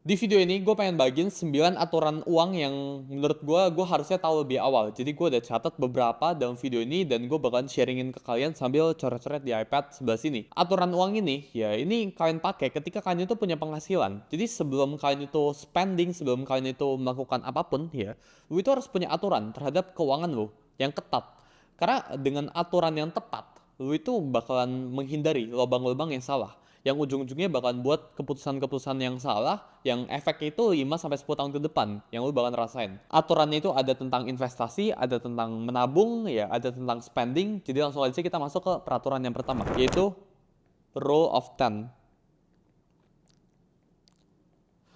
Di video ini gue pengen bagiin 9 aturan uang yang menurut gue harusnya tahu lebih awal. Jadi gue udah catat beberapa dalam video ini dan gue bakalan sharingin ke kalian sambil coret-coret di iPad sebelah sini. Aturan uang ini, ya ini kalian pakai ketika kalian itu punya penghasilan. Jadi sebelum kalian itu spending, sebelum kalian itu melakukan apapun, ya lu itu harus punya aturan terhadap keuangan lu yang ketat. Karena dengan aturan yang tepat, lu itu bakalan menghindari lubang-lubang yang salah, yang ujung-ujungnya bakalan buat keputusan-keputusan yang salah, yang efeknya itu 5-10 tahun ke depan, yang lu bakalan rasain. Aturannya itu ada tentang investasi, ada tentang menabung, ya ada tentang spending. Jadi langsung aja kita masuk ke peraturan yang pertama, yaitu Rule of 10.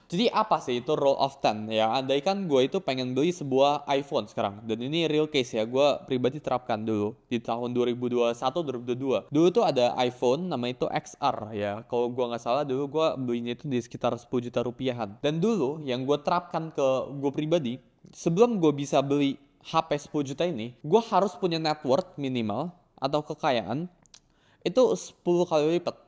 Jadi apa sih itu Rule of 10? Ya, andaikan gue itu pengen beli sebuah iPhone sekarang. Dan ini real case ya, gue pribadi terapkan dulu di tahun 2021-2022. Dulu tuh ada iPhone, nama itu XR ya. Kalau gue nggak salah dulu gue belinya itu di sekitar 10 juta rupiahan. Dan dulu yang gue terapkan ke gue pribadi, sebelum gue bisa beli HP 10 juta ini, gue harus punya net worth minimal atau kekayaan itu 10 kali lipat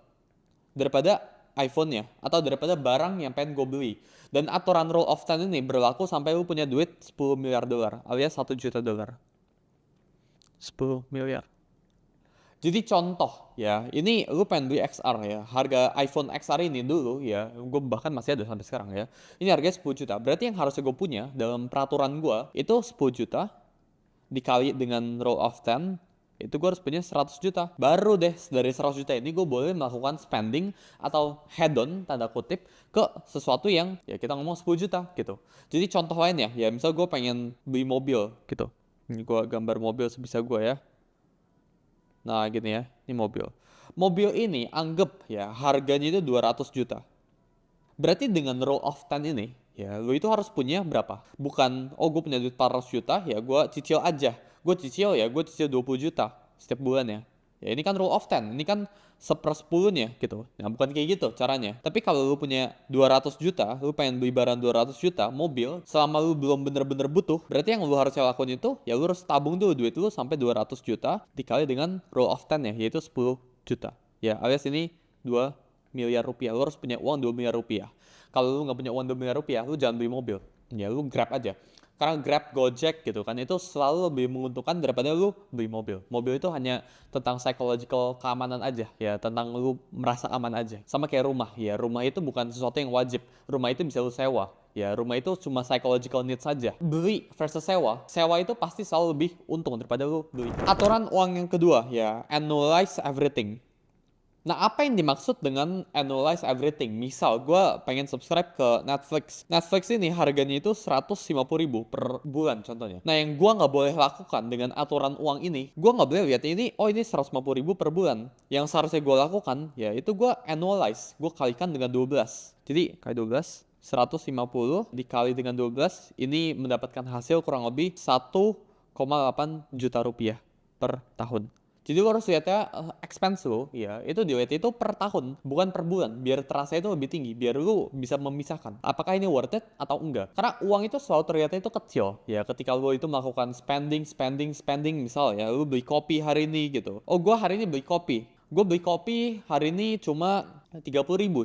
daripada iPhone-nya atau daripada barang yang pengen gue beli. Dan aturan rule of 10 ini berlaku sampai lu punya duit 10 miliar dolar alias 1 juta dolar. 10 miliar. Jadi contoh ya, ini lu pengen beli XR ya. Harga iPhone XR ini dulu ya, gue bahkan masih ada sampai sekarang ya. Ini harganya 10 juta. Berarti yang harusnya gue punya dalam peraturan gue itu 10 juta dikali dengan rule of 10, itu gue harus punya 100 juta. Baru deh dari 100 juta ini gue boleh melakukan spending atau head on tanda kutip ke sesuatu yang ya kita ngomong 10 juta gitu. Jadi contoh lainnya ya misal gue pengen beli mobil gitu. Ini gue gambar mobil sebisa gue ya. Nah gini ya, ini mobil. Mobil ini anggap ya harganya itu 200 juta. Berarti dengan rule of 10 ini, ya lu itu harus punya berapa? Bukan, oh gue punya duit 400 juta, ya gue cicil aja. Gue cicil 20 juta setiap bulan ya. Ya ini kan rule of 10, ini kan 1/10-nya gitu. Nah bukan kayak gitu caranya. Tapi kalau lu punya 200 juta, lu pengen beli barang 200 juta, mobil, selama lu belum bener-bener butuh, berarti yang lu harus lakuin itu, ya lu harus tabung dulu duit lu sampai 200 juta dikali dengan rule of 10 ya, yaitu 10 juta. Ya alias ini 2 miliar rupiah. Lu harus punya uang 2 miliar rupiah. Kalau lu nggak punya uang 2 miliar rupiah, lu jangan beli mobil. Ya lu Grab aja. Karena Grab, Gojek gitu kan, itu selalu lebih menguntungkan daripada lu beli mobil. Mobil itu hanya tentang psychological keamanan aja, ya tentang lu merasa aman aja. Sama kayak rumah, ya rumah itu bukan sesuatu yang wajib. Rumah itu bisa lu sewa. Ya rumah itu cuma psychological needs saja. Beli versus sewa, sewa itu pasti selalu lebih untung daripada lu beli. Aturan uang yang kedua, ya annualize everything. Nah, apa yang dimaksud dengan analyze everything? Misal, gue pengen subscribe ke Netflix. Netflix ini harganya itu 150.000 per bulan contohnya. Nah, yang gue nggak boleh lakukan dengan aturan uang ini, gue nggak boleh lihat ini, oh ini 150.000 per bulan. Yang seharusnya gue lakukan, ya itu gue annualize. Gue kalikan dengan 12. Jadi, kali 12, 150 dikali dengan 12, ini mendapatkan hasil kurang lebih 1,8 juta rupiah per tahun. Jadi lo harus lihatnya expense lo, ya itu dilihat itu per tahun, bukan per bulan, biar terasa itu lebih tinggi, biar lo bisa memisahkan apakah ini worth it atau enggak. Karena uang itu selalu terlihatnya itu kecil, ya ketika lo itu melakukan spending, misal ya lo beli kopi hari ini gitu. Oh gue hari ini beli kopi hari ini cuma 30.000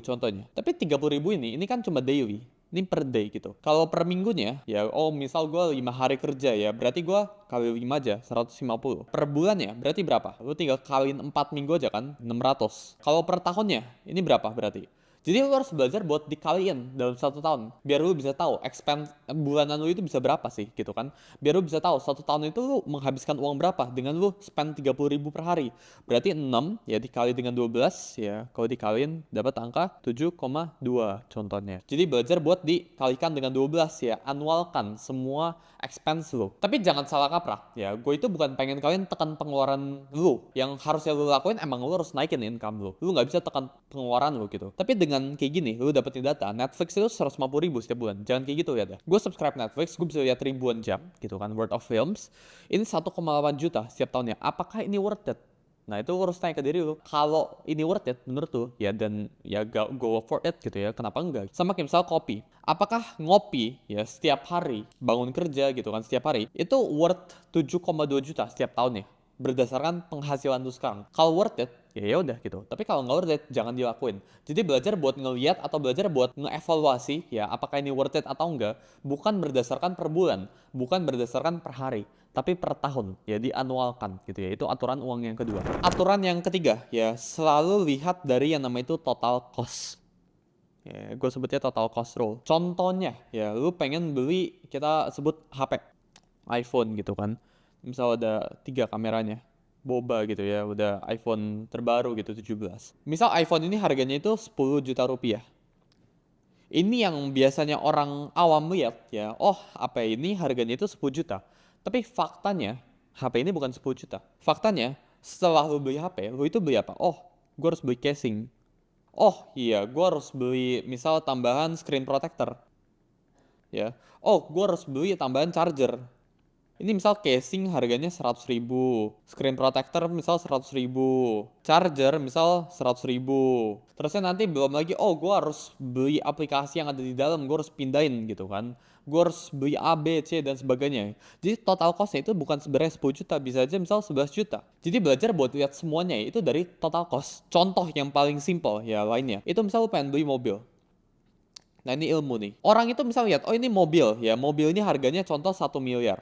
contohnya. Tapi 30.000 ini kan cuma daily. Ini per day gitu. Kalau per minggunya, ya oh misal gue 5 hari kerja ya, berarti gue kali 5 aja, 150. Per bulan ya, berarti berapa? Lu tinggal kaliin 4 minggu aja kan, 600. Kalau per tahunnya, ini berapa berarti? Jadi lu harus belajar buat dikaliin dalam 1 tahun. Biar lu bisa tahu expense bulanan lu itu bisa berapa sih gitu kan. Biar lu bisa tahu 1 tahun itu lu menghabiskan uang berapa dengan lu spend 30.000 per hari. Berarti 6 ya dikali dengan 12 ya. Kalau dikaliin dapat angka 7,2 contohnya. Jadi belajar buat dikalikan dengan 12 ya. Anualkan semua expense lu. Tapi jangan salah kaprah ya. Gue itu bukan pengen kalian tekan pengeluaran lu. Yang harusnya lu lakuin emang lu harus naikin income lu. Lu nggak bisa tekan pengeluaran lu gitu. Tapi dengan kayak gini, lu dapetin data, Netflix itu 150.000 setiap bulan. Jangan kayak gitu ya dah. Gue subscribe Netflix, gue bisa lihat ribuan jam, gitu kan, worth of films. Ini 1,8 juta setiap tahunnya. Apakah ini worth it? Nah itu harus tanya ke diri lu. Kalau ini worth it menurut lu, ya dan ya go for it gitu ya. Kenapa enggak? Sama kayak misal kopi. Apakah ngopi ya setiap hari, bangun kerja gitu kan setiap hari, itu worth 7,2 juta setiap tahunnya? Berdasarkan penghasilan lu sekarang. Kalau worth it, ya udah gitu. Tapi kalau nggak worth it, jangan dilakuin. Jadi belajar buat ngeliat atau belajar buat ngeevaluasi ya apakah ini worth it atau enggak, bukan berdasarkan per bulan, bukan berdasarkan per hari, tapi per tahun, ya dianualkan gitu ya. Itu aturan uang yang kedua. Aturan yang ketiga ya, selalu lihat dari yang namanya itu total cost. Ya, gue sebutnya total cost rule. Contohnya ya, lu pengen beli, kita sebut HP iPhone gitu kan. Misal ada 3 kameranya, boba gitu ya, udah iPhone terbaru gitu 17. Misal iPhone ini harganya itu 10 juta rupiah. Ini yang biasanya orang awam lihat ya, oh HP ini harganya itu 10 juta. Tapi faktanya HP ini bukan 10 juta. Faktanya setelah lu beli HP, lu itu beli apa? Oh, gue harus beli casing. Oh iya, gue harus beli misal tambahan screen protector. Ya. Oh, gue harus beli tambahan charger. Ini misal casing harganya 100 ribu, screen protector misal 100 ribu, charger misal 100 ribu. Terusnya nanti belum lagi, oh gue harus beli aplikasi yang ada di dalam, gue harus pindahin gitu kan. Gue harus beli A, B, C, dan sebagainya. Jadi total costnya itu bukan sebenarnya 10 juta, bisa aja misal 11 juta. Jadi belajar buat lihat semuanya itu dari total cost. Contoh yang paling simple ya lainnya, itu misal lu pengen beli mobil. Nah ini ilmu nih. Orang itu misal lihat, oh ini mobil, ya mobil ini harganya contoh 1 miliar.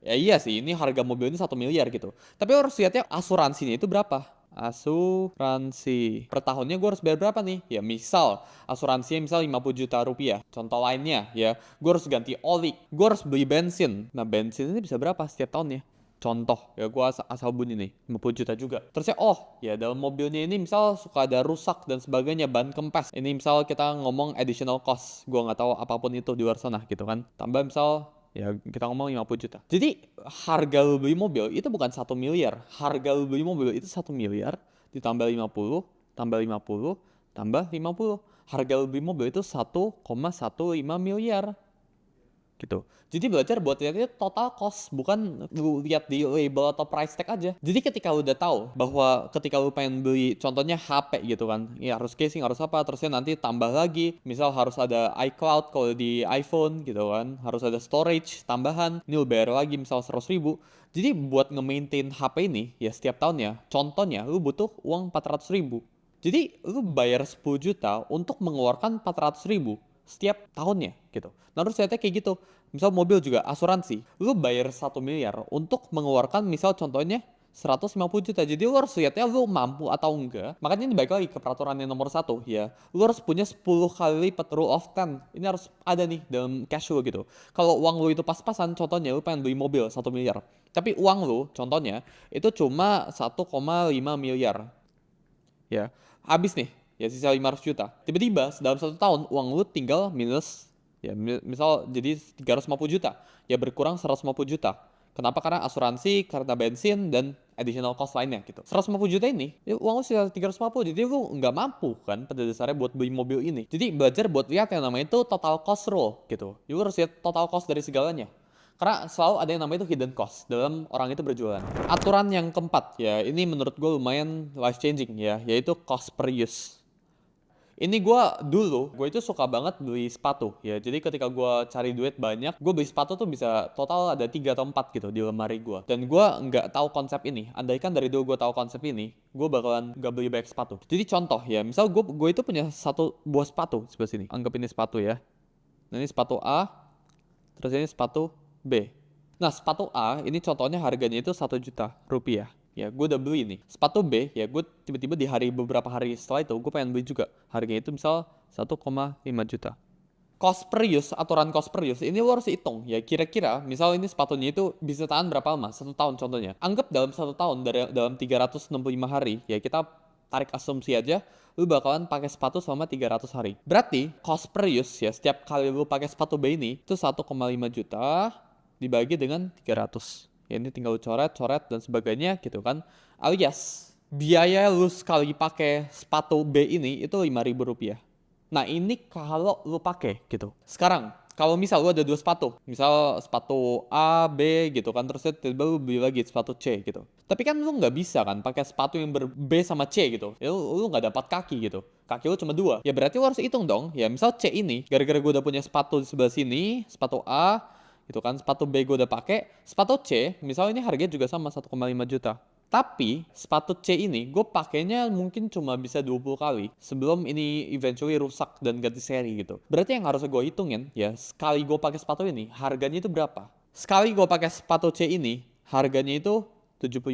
Ya iya sih, ini harga mobil ini 1 miliar gitu. Tapi harus lihatnya asuransinya itu berapa. Asuransi. Per tahunnya gue harus bayar berapa nih? Ya misal, asuransinya misal 50 juta rupiah. Contoh lainnya ya, gue harus ganti oli. Gue harus beli bensin. Nah bensin ini bisa berapa setiap tahunnya? Contoh, ya gue asal bunyi nih, 50 juta juga. Terusnya, oh ya dalam mobilnya ini misal suka ada rusak dan sebagainya, ban kempes. Ini misal kita ngomong additional cost. Gue nggak tahu apapun itu di luar sana gitu kan. Tambah misal ya kita ngomong 50 juta. Jadi harga lu beli mobil itu bukan 1 miliar. Harga lu beli mobil itu 1 miliar ditambah 50, tambah 50, tambah 50. Harga lu beli mobil itu 1,15 miliar. Gitu. Jadi belajar buat lihatnya total cost, bukan lu lihat di label atau price tag aja. Jadi ketika lu udah tahu bahwa ketika lu pengen beli contohnya HP gitu kan, ya harus casing, harus apa, terusnya nanti tambah lagi, misal harus ada iCloud kalau di iPhone gitu kan, harus ada storage tambahan, ini lu bayar lagi misal 100 ribu. Jadi buat nge-maintain HP ini ya setiap tahunnya, contohnya lu butuh uang 400 ribu. Jadi lu bayar 10 juta untuk mengeluarkan 400 ribu setiap tahunnya gitu. Nah terus ternyata kayak gitu. Misal mobil juga asuransi, lu bayar 1 miliar untuk mengeluarkan misal contohnya 150 juta. Jadi lu harus lihatnya lu mampu atau enggak. Makanya ini balik lagi ke peraturan yang nomor 1 ya. Lu harus punya 10 kali lipat rule of 10. Ini harus ada nih dalam cash lu gitu. Kalau uang lu itu pas-pasan, contohnya lu pengen beli mobil 1 miliar. Tapi uang lu contohnya itu cuma 1,5 miliar. Ya, habis nih. Ya sisa 500 juta. Tiba-tiba dalam 1 tahun uang lu tinggal minus ya misal jadi 350 juta. Ya berkurang 150 juta. Kenapa? Karena asuransi, karena bensin, dan additional cost lainnya gitu. 150 juta ini, ya uang lu sisa 350, jadi lu nggak mampu kan pada dasarnya buat beli mobil ini. Jadi belajar buat lihat yang namanya itu total cost rule gitu. Lu harus lihat total cost dari segalanya. Karena selalu ada yang namanya itu hidden cost dalam orang itu berjualan. Aturan yang keempat ya, ini menurut gue lumayan life changing ya, yaitu cost per use. Ini gue itu suka banget beli sepatu ya. Jadi ketika gue cari duit banyak, gue beli sepatu tuh bisa total ada 3 atau 4 gitu di lemari gue. Dan gue nggak tahu konsep ini. Andaikan dari dulu gue tahu konsep ini, gue bakalan nggak beli banyak sepatu. Jadi contoh ya, misal gue itu punya satu buah sepatu sebelah sini. Anggap ini sepatu ya. Nah ini sepatu A, terus ini sepatu B. Nah sepatu A ini contohnya harganya itu 1 juta rupiah. Ya gue udah beli nih. Sepatu B ya gue tiba-tiba di beberapa hari setelah itu gue pengen beli juga. Harganya itu misal 1,5 juta. Cost per use, aturan cost per use ini lo harus hitung ya, kira-kira misal ini sepatunya itu bisa tahan berapa lama? 1 tahun contohnya. Anggap dalam 1 tahun dalam 365 hari ya, kita tarik asumsi aja lu bakalan pakai sepatu selama 300 hari. Berarti cost per use ya setiap kali lu pakai sepatu B ini itu 1,5 juta dibagi dengan 300. Ya ini tinggal coret dan sebagainya gitu kan. Alias biaya lu sekali pakai sepatu B ini itu 5.000 rupiah. Nah ini kalau lu pakai gitu. Sekarang kalau misal lu ada 2 sepatu, misal sepatu A, B gitu kan, terus tiba-tiba lu beli lagi sepatu C gitu. Tapi kan lu nggak bisa kan pakai sepatu yang B sama C gitu. Ya lu nggak dapat kaki gitu. Kaki lu cuma 2. Ya berarti lu harus hitung dong. Ya misal C ini, gara-gara gue udah punya sepatu di sebelah sini, sepatu A, gitu kan, sepatu B gue udah pakai, sepatu C, misal ini harganya juga sama 1,5 juta. Tapi sepatu C ini gue pakainya mungkin cuma bisa 20 kali sebelum ini eventually rusak dan ganti seri gitu. Berarti yang harus gue hitungin ya, sekali gue pakai sepatu ini harganya itu berapa? Sekali gue pakai sepatu C ini harganya itu 75.000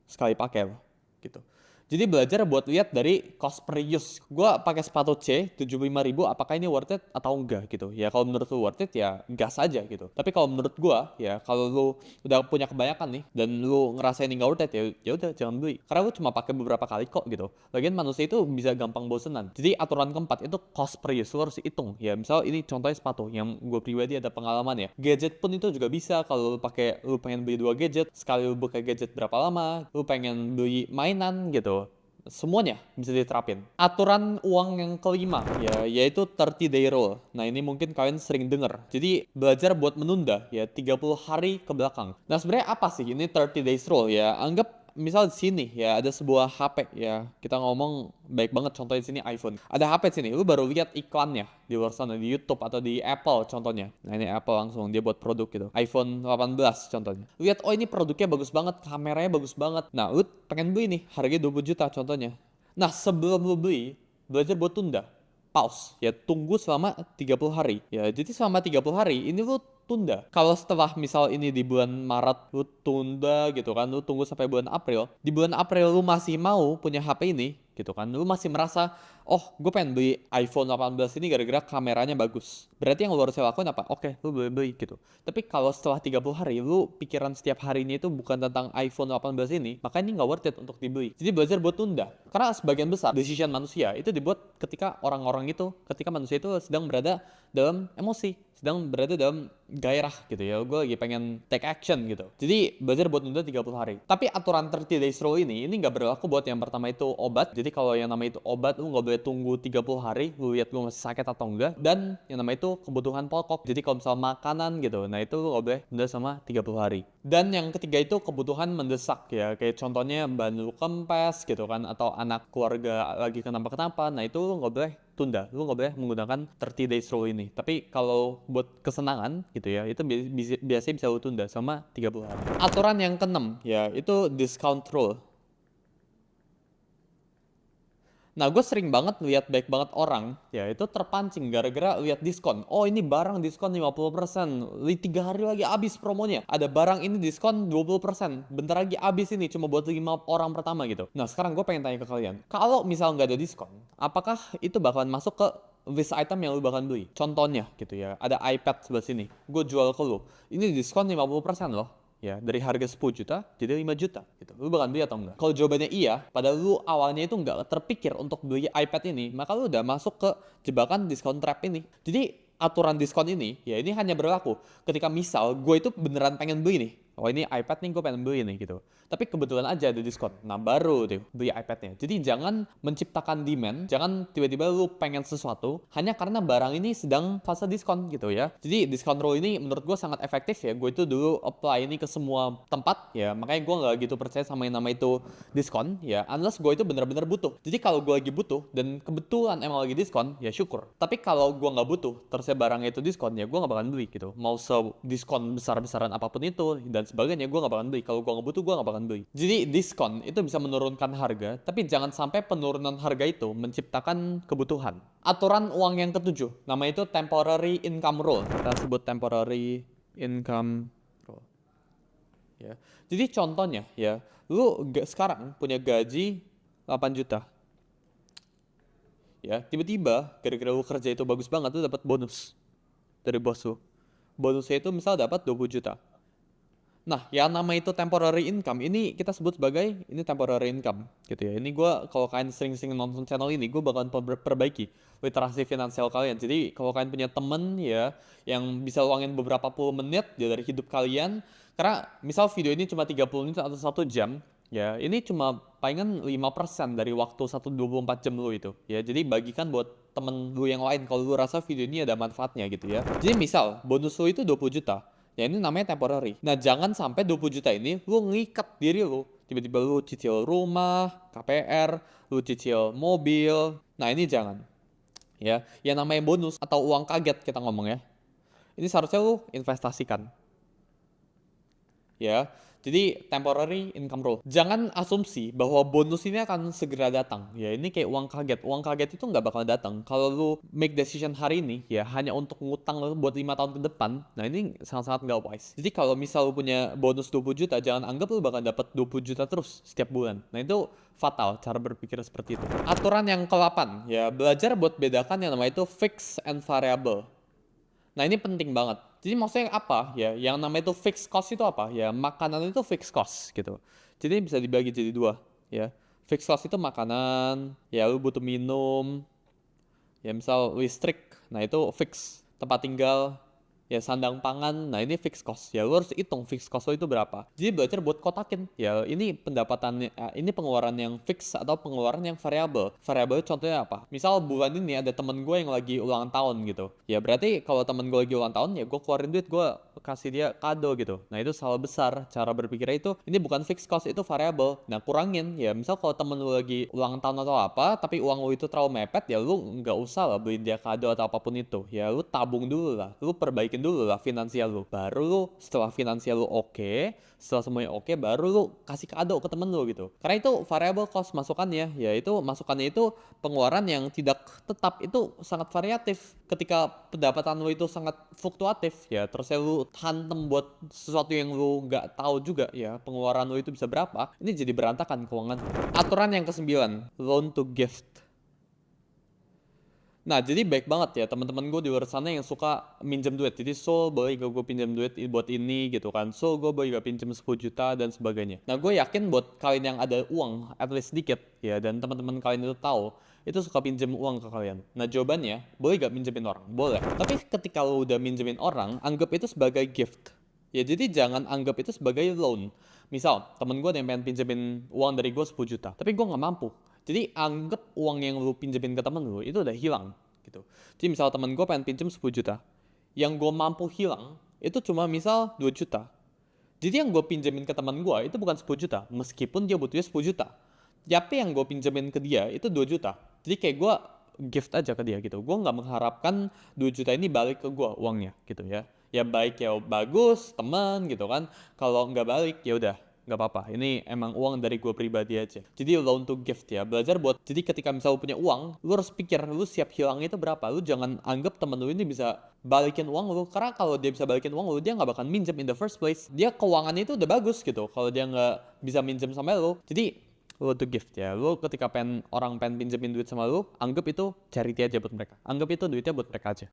sekali pakai loh gitu. Jadi belajar buat lihat dari cost per use. Gue pakai sepatu C 75.000, apakah ini worth it atau enggak gitu. Ya kalau menurut lu worth it ya gas aja gitu. Tapi kalau menurut gue ya kalau lu udah punya kebanyakan nih dan lu ngerasa ini nggak worth it ya udah jangan beli. Karena lu cuma pakai beberapa kali kok gitu. Lagian manusia itu bisa gampang bosenan. Jadi aturan keempat itu cost per use, lu harus hitung. Ya misal ini contohnya sepatu yang gue pribadi ada pengalaman ya. Gadget pun itu juga bisa. Kalau lu pengen beli 2 gadget, sekali lu buka gadget berapa lama, lu pengen beli mainan gitu, semuanya bisa diterapin. Aturan uang yang kelima ya, yaitu 30 day rule. Nah ini mungkin kalian sering dengar. Jadi belajar buat menunda ya 30 hari ke belakang. Nah sebenarnya apa sih ini 30 days rule ya? Anggap misal di sini ya ada sebuah HP ya, kita ngomong baik banget contohnya di sini iPhone. Ada HP di sini, lu baru lihat iklannya di luar sana di YouTube atau di Apple contohnya. Nah ini Apple langsung dia buat produk gitu. iPhone 18 contohnya. Lihat oh ini produknya bagus banget, kameranya bagus banget. Nah lu pengen beli nih, harganya 20 juta contohnya. Nah sebelum lu beli, belajar buat tunda. Pause ya, tunggu selama 30 hari ya. Jadi selama 30 hari ini lu tunda. Kalau setelah misal ini di bulan Maret lu tunda gitu kan, lu tunggu sampai bulan April. Di bulan April lu masih mau punya HP ini gitu kan, lu masih merasa oh gue pengen beli iPhone 18 ini gara-gara kameranya bagus. Berarti yang lu harus lakuin apa? Oke, lu beli gitu. Tapi kalau setelah 30 hari lu pikiran setiap harinya itu bukan tentang iPhone 18 ini, maka ini nggak worth it untuk dibeli. Jadi belajar buat tunda. Karena sebagian besar decision manusia itu dibuat ketika orang-orang itu, ketika manusia itu sedang berada dalam emosi, sedang berada dalam gairah gitu ya. Gue lagi pengen take action gitu. Jadi belajar buat nunda 30 hari. Tapi aturan 30 days rule ini nggak berlaku buat yang pertama itu obat. Jadi kalau yang namanya itu obat, lu nggak boleh tunggu 30 hari, lu lihat lu masih sakit atau enggak. Dan yang namanya itu kebutuhan pokok. Jadi kalau misal makanan gitu, nah itu lu nggak boleh tunda sama 30 hari. Dan yang ketiga itu kebutuhan mendesak ya. Kayak contohnya ban lu kempes gitu kan, atau anak keluarga lagi kenapa-kenapa. Nah itu lu nggak boleh tunda, lu nggak boleh menggunakan 30 days rule ini. Tapi kalau buat kesenangan gitu ya, itu biasanya bisa lu tunda sama 30 hari. Aturan yang keenam ya, itu discount rule. Nah, gue sering banget lihat baik banget orang, ya itu terpancing gara-gara lihat diskon. Oh, ini barang diskon 50%, 3 hari lagi habis promonya. Ada barang ini diskon 20%, bentar lagi habis ini, cuma buat 5 orang pertama gitu. Nah, sekarang gue pengen tanya ke kalian, kalau misal nggak ada diskon, apakah itu bakalan masuk ke list item yang lu bakalan beli? Contohnya gitu ya, ada iPad sebelah sini, gue jual ke lu, ini diskon 50% loh. Ya, dari harga 10 juta jadi 5 juta gitu. Lu bakal beli atau enggak? Kalau jawabannya iya, padahal lu awalnya itu enggak terpikir untuk beli iPad ini, maka lu udah masuk ke jebakan diskon trap ini. Jadi aturan diskon ini, ya ini hanya berlaku ketika misal gue itu beneran pengen beli nih. Oh ini iPad nih gue pengen beli nih gitu. Tapi kebetulan aja ada diskon. Nah baru deh beli iPadnya. Jadi jangan menciptakan demand. Jangan tiba-tiba lu pengen sesuatu hanya karena barang ini sedang fase diskon gitu ya. Jadi diskon rule ini menurut gue sangat efektif ya. Gue itu dulu apply ini ke semua tempat ya. Makanya gue gak gitu percaya sama yang nama itu diskon ya. Unless gue itu bener-bener butuh. Jadi kalau gue lagi butuh dan kebetulan emang lagi diskon ya syukur. Tapi kalau gue gak butuh terusnya barangnya itu diskon ya gue gak bakalan beli gitu. Mau diskon besar-besaran apapun itu dan sebagainya gue gak bakalan beli. Kalau gue gak butuh gue gak bakalan beli. Jadi diskon itu bisa menurunkan harga, tapi jangan sampai penurunan harga itu menciptakan kebutuhan. Aturan uang yang ketujuh, nama itu temporary income rule. Kita sebut temporary income rule. Ya. Jadi contohnya ya, lu sekarang punya gaji 8 juta. Ya, tiba-tiba gara-gara lu kerja itu bagus banget, lu dapat bonus dari bos lu. Bonusnya itu misal dapat 20 juta. Nah, yang nama itu temporary income, ini kita sebut sebagai ini temporary income, gitu ya. Ini gue kalau kalian sering-sering nonton channel ini, gue bakalan perbaiki literasi finansial kalian. Jadi kalau kalian punya temen ya, yang bisa luangin beberapa puluh menit ya dari hidup kalian, karena misal video ini cuma 30 menit atau 1 jam, ya ini cuma palingan 5% dari waktu 24 jam lu itu. Ya, jadi bagikan buat temen lu yang lain kalau lu rasa video ini ada manfaatnya gitu ya. Jadi misal bonus lu itu 20 juta. Ya ini namanya temporary. Nah jangan sampai 20 juta ini lu ngikat diri lu. Tiba-tiba lu cicil rumah, KPR, lu cicil mobil. Nah ini jangan. Ya, yang namanya bonus atau uang kaget kita ngomong ya. Ini seharusnya lu investasikan. ya. Jadi temporary income rule. Jangan asumsi bahwa bonus ini akan segera datang. Ya ini kayak uang kaget. Uang kaget itu nggak bakal datang. Kalau lu make decision hari ini ya hanya untuk ngutang lu buat 5 tahun ke depan. Nah ini sangat-sangat nggak wise. Jadi kalau misal lu punya bonus 20 juta, jangan anggap lu bakal dapat 20 juta terus setiap bulan. Nah itu fatal cara berpikir seperti itu. Aturan yang ke-8 ya, belajar buat bedakan yang namanya itu fixed and variable. Nah ini penting banget. Jadi maksudnya apa ya? Yang namanya itu fixed cost itu apa? Ya makanan itu fixed cost gitu. Jadi bisa dibagi jadi dua ya. Fixed cost itu makanan, ya lu butuh minum, ya misal listrik, nah itu fix. Tempat tinggal, ya sandang pangan, nah ini fixed cost. Ya lu harus hitung fixed cost lo itu berapa. Jadi belajar buat kotakin. Ya ini pendapatan, ini pengeluaran yang fix atau pengeluaran yang variabel. Variabel contohnya apa? Misal bulan ini ada temen gue yang lagi ulang tahun gitu. Ya berarti kalau temen gue lagi ulang tahun ya gue keluarin duit, gue kasih dia kado gitu. Nah itu salah besar. Cara berpikirnya itu ini bukan fixed cost, itu variabel. Nah kurangin ya, misal kalau temen lu lagi ulang tahun atau apa tapi uang lu itu terlalu mepet, ya lu nggak usah lah beliin dia kado atau apapun itu. Ya lu tabung dulu lah, lu perbaikin dulu lah finansial lu. Baru lu setelah finansial lu oke, setelah semuanya oke, baru lu kasih kado ke temen lu gitu. Karena itu variable cost masukannya. Ya itu masukannya itu pengeluaran yang tidak tetap, itu sangat variatif. Ketika pendapatan lu itu sangat fluktuatif ya, terus ya lu hantem buat sesuatu yang lu nggak tahu juga ya pengeluaran lu itu bisa berapa, ini jadi berantakan keuangan. Aturan yang ke-9, loan to gift. Nah, jadi baik banget ya teman-teman gue di luar sana yang suka minjem duit. Jadi, so boleh gak gue pinjam duit buat ini gitu kan. So, gue boleh gak pinjam 10 juta dan sebagainya. Nah, gue yakin buat kalian yang ada uang, at least sedikit ya, dan teman-teman kalian itu tahu, itu suka pinjem uang ke kalian. Nah, jawabannya, boleh gak minjemin orang? Boleh. Tapi ketika lo udah minjemin orang, anggap itu sebagai gift. Ya, jadi jangan anggap itu sebagai loan. Misal, temen gue ada yang pengen pinjemin uang dari gue 10 juta, tapi gue nggak mampu. Jadi anggap uang yang lu pinjemin ke temen lu itu udah hilang gitu. Jadi misal temen gue pengen pinjem 10 juta, yang gue mampu hilang itu cuma misal 2 juta. Jadi yang gue pinjemin ke teman gue itu bukan 10 juta, meskipun dia butuhnya 10 juta. Tapi yang gue pinjemin ke dia itu 2 juta. Jadi kayak gue gift aja ke dia gitu. Gue nggak mengharapkan 2 juta ini balik ke gue uangnya gitu ya. Ya baik ya bagus, teman gitu kan. Kalau nggak balik ya udah nggak apa-apa. Ini emang uang dari gue pribadi aja. Jadi loan to gift ya. Belajar buat, jadi ketika misal lu punya uang, lu harus pikir lu siap hilang itu berapa. Lu jangan anggap temen lu ini bisa balikin uang lu. Karena kalau dia bisa balikin uang lu, dia nggak bakal minjem in the first place. Dia keuangannya itu udah bagus gitu. Kalau dia nggak bisa minjem sama lu. Jadi loan to gift ya. Lu ketika orang pengen pinjemin duit sama lu, anggap itu charity aja buat mereka. Anggap itu duitnya buat mereka aja.